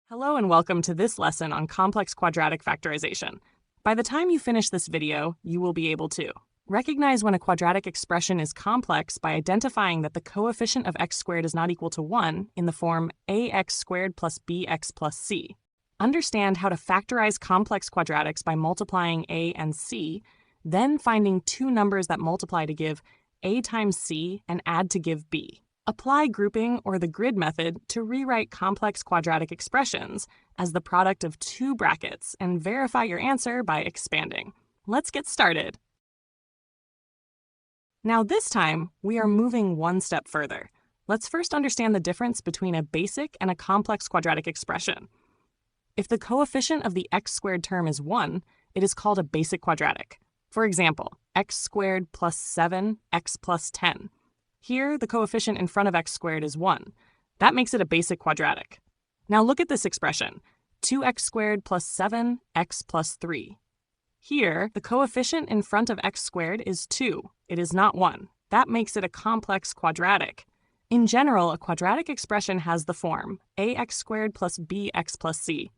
Hello and welcome to this lesson on complex quadratic factorization. By the time you finish this video, you will be able to recognize when a quadratic expression is complex by identifying that the coefficient of x squared is not equal to 1 in the form ax squared plus bx plus c. Understand how to factorize complex quadratics by multiplying a and c, then finding two numbers that multiply to give a times c and add to give b. Apply grouping or the grid method to rewrite complex quadratic expressions as the product of two brackets and verify your answer by expanding. Let's get started. Now this time, we are moving one step further. Let's first understand the difference between a basic and a complex quadratic expression. If the coefficient of the x squared term is 1, it is called a basic quadratic. For example, x squared plus 7x plus 10. Here, the coefficient in front of x squared is 1. That makes it a basic quadratic. Now look at this expression, 2x squared plus 7x plus 3. Here, the coefficient in front of x squared is 2. It is not 1. That makes it a complex quadratic. In general, a quadratic expression has the form ax squared plus bx plus c.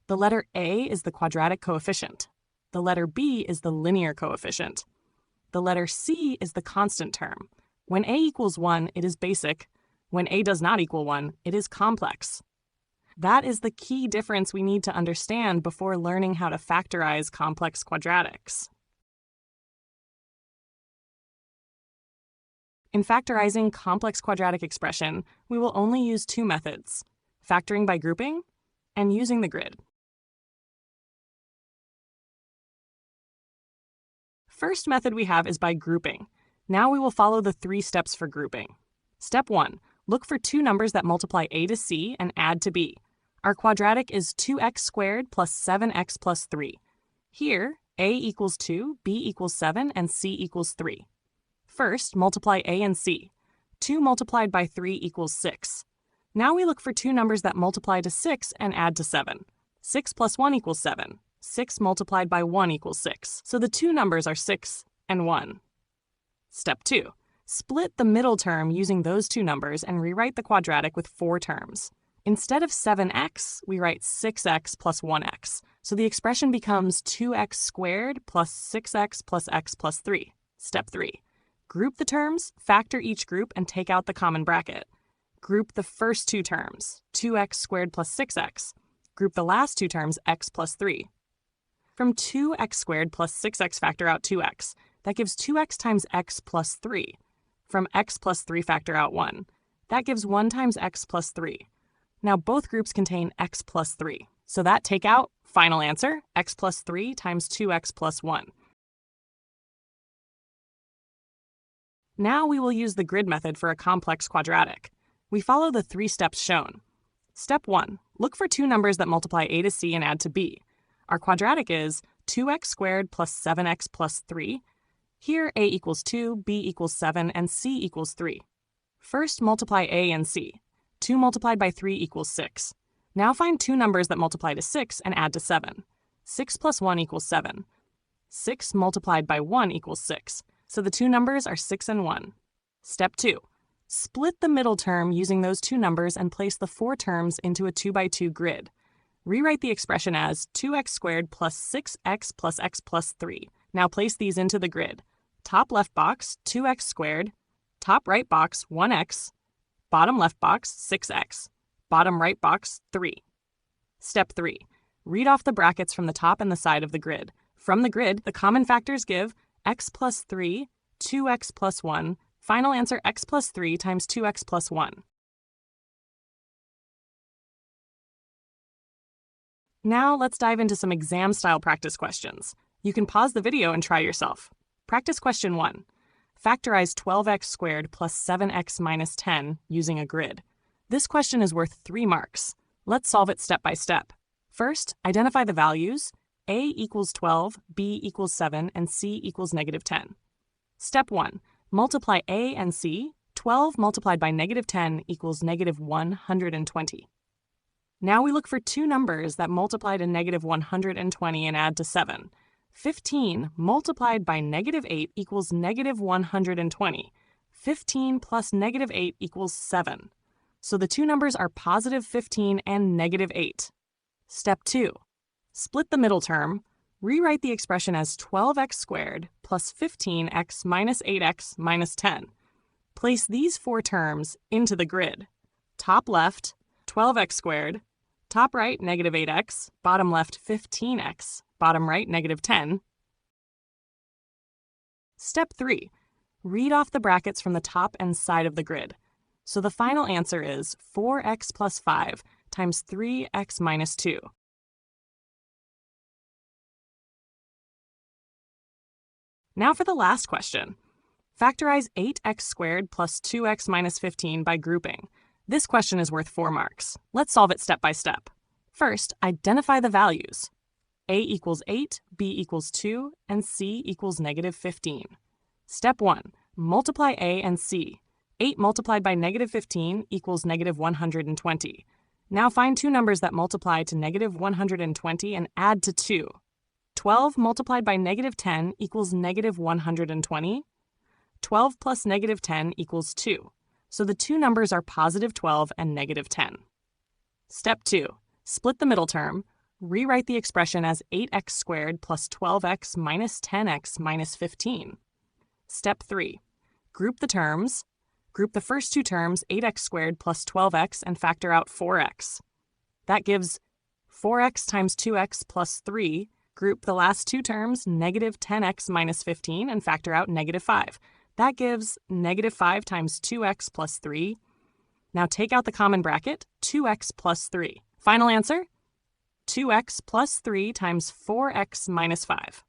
The letter a is the quadratic coefficient. The letter b is the linear coefficient. The letter c is the constant term. When a equals 1, it is basic. When a does not equal 1, it is complex. That is the key difference we need to understand before learning how to factorize complex quadratics. In factorizing complex quadratic expression, we will only use two methods, factoring by grouping and using the grid. First method we have is by grouping. Now we will follow the 3 steps for grouping. Step 1. Look for two numbers that multiply a to c and add to b. Our quadratic is 2x squared plus 7x plus 3. Here, a equals 2, b equals 7, and c equals 3. First, multiply a and c. 2 multiplied by 3 equals 6. Now we look for two numbers that multiply to 6 and add to 7. 6 plus 1 equals 7. 6 multiplied by 1 equals 6. So the two numbers are 6 and 1. Step 2. Split the middle term using those two numbers and rewrite the quadratic with 4 terms. Instead of 7x, we write 6x plus 1x. So the expression becomes 2x squared plus 6x plus x plus 3. Step 3. Group the terms, factor each group, and take out the common bracket. Group the first two terms, 2x squared plus 6x. Group the last two terms, x plus 3. From 2x squared plus 6x factor out 2x. That gives 2x times x plus 3. From x plus 3 factor out 1. That gives 1 times x plus 3. Now both groups contain x plus 3. So that take out, final answer, x plus 3 times 2x plus 1. Now we will use the grid method for a complex quadratic. We follow the 3 steps shown. Step 1. Look for two numbers that multiply a to c and add to b. Our quadratic is 2x squared plus 7x plus 3. Here, a equals 2, b equals 7, and c equals 3. First, multiply a and c. 2 multiplied by 3 equals 6. Now find two numbers that multiply to 6 and add to 7. 6 plus 1 equals 7. 6 multiplied by 1 equals 6. So the two numbers are 6 and 1. Step 2. Split the middle term using those two numbers and place the 4 terms into a 2x2 grid. Rewrite the expression as 2x squared plus 6x plus x plus 3. Now place these into the grid. Top left box, 2x squared. Top right box, 1x. Bottom left box, 6x. Bottom right box, 3. Step 3. Read off the brackets from the top and the side of the grid. From the grid, the common factors give x plus 3, 2x plus 1. Final answer, x plus 3 times 2x plus 1. Now let's dive into some exam-style practice questions. You can pause the video and try yourself. Practice question 1. Factorize 12x squared plus 7x minus 10 using a grid. This question is worth 3 marks. Let's solve it step by step. First, identify the values. A equals 12, B equals 7, and C equals negative 10. Step 1. Multiply A and C. 12 multiplied by negative 10 equals negative 120. Now we look for two numbers that multiply to negative 120 and add to 7. 15 multiplied by negative 8 equals negative 120. 15 plus negative 8 equals 7. So the two numbers are positive 15 and negative 8. Step 2. Split the middle term. Rewrite the expression as 12x squared plus 15x minus 8x minus 10. Place these four terms into the grid. Top left, 12x squared. Top right, negative 8x. Bottom left, 15x. Bottom right, negative 10. Step 3. Read off the brackets from the top and side of the grid. So the final answer is 4x plus 5 times 3x minus 2. Now for the last question. Factorize 8x squared plus 2x minus 15 by grouping. This question is worth 4 marks. Let's solve it step by step. First, identify the values. A equals 8, B equals 2, and C equals negative 15. Step 1. Multiply A and C. 8 multiplied by negative 15 equals negative 120. Now find two numbers that multiply to negative 120 and add to 2. 12 multiplied by negative 10 equals negative 120. 12 plus negative 10 equals 2. So the two numbers are positive 12 and negative 10. Step 2. Split the middle term. Rewrite the expression as 8x squared plus 12x minus 10x minus 15. Step 3. Group the terms. Group the first two terms, 8x squared plus 12x, and factor out 4x. That gives 4x times 2x plus 3. Group the last two terms, negative 10x minus 15, and factor out negative 5. That gives negative 5 times 2x plus 3. Now take out the common bracket, 2x plus 3. Final answer? 2x plus 3 times 4x minus 5.